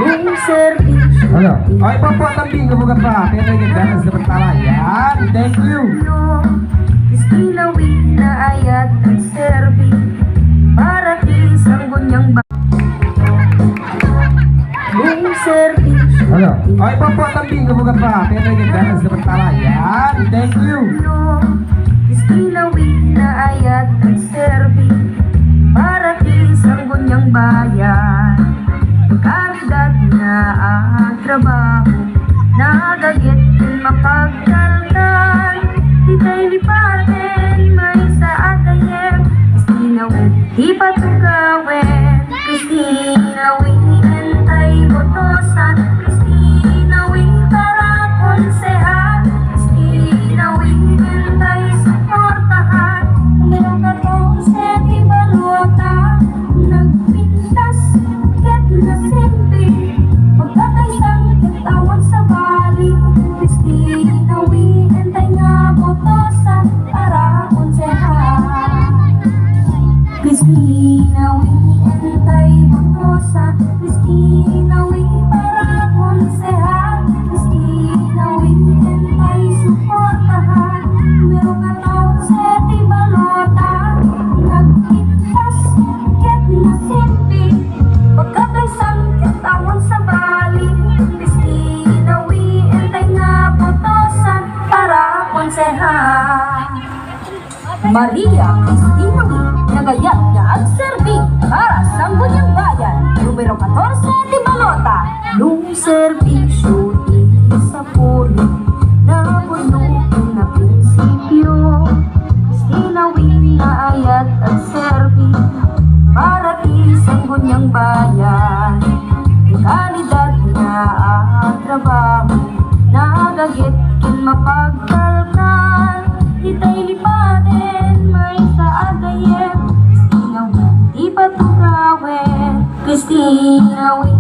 Yung serbisyo Ano? Ay, papatambing ka mga pa. Pero yung ganas na pagtala. Yan. Thank you. Istilawin na ayat at serbi para isang gunyang ba yung serbisyo Ano? Ay, papatambing ka mga pa. Pero yung ganas na pagtala. Yan. Thank you. Istilawin na ayat at serbi para isang gunyang bayan. Kalidad na ang trabaho, nagagit din mapagkalkan. Dita'y lipatin, may sa agayem. Istinawin, di patugawin. Istinawin, entay botosan. Istinawin, para konsehan. Istinawin, entay suportahan. Meron ka tong seti balota, nagpintas, ket na simpi. Pagkakaisang katawan sa bali. Istinawin, entay nga botosan para konsehan. Istinawin, entay botosan. Istinawin para konsehan. Istinawin, entay suportahan. Meron ka tong seti balota, nagpintas, ket na simpi. Pagkakaisang katawan sa bali. Istinawin, entay nga botosan para konsehan. Maria Istinawin, nagayat nga agserbi para sa Sangguniang Bayan. Numero 14 di balota. Nung serbisyo sa puli na bulukin na prinsipyo. Istinawin na ayat at serbi para di Sangguniang Bayan. Kalidad na ang trabaho, nagagit kin mapagkalkan. Dita'y lipatin, may sa agayem. Istinawin, di patugawin. Istinawin,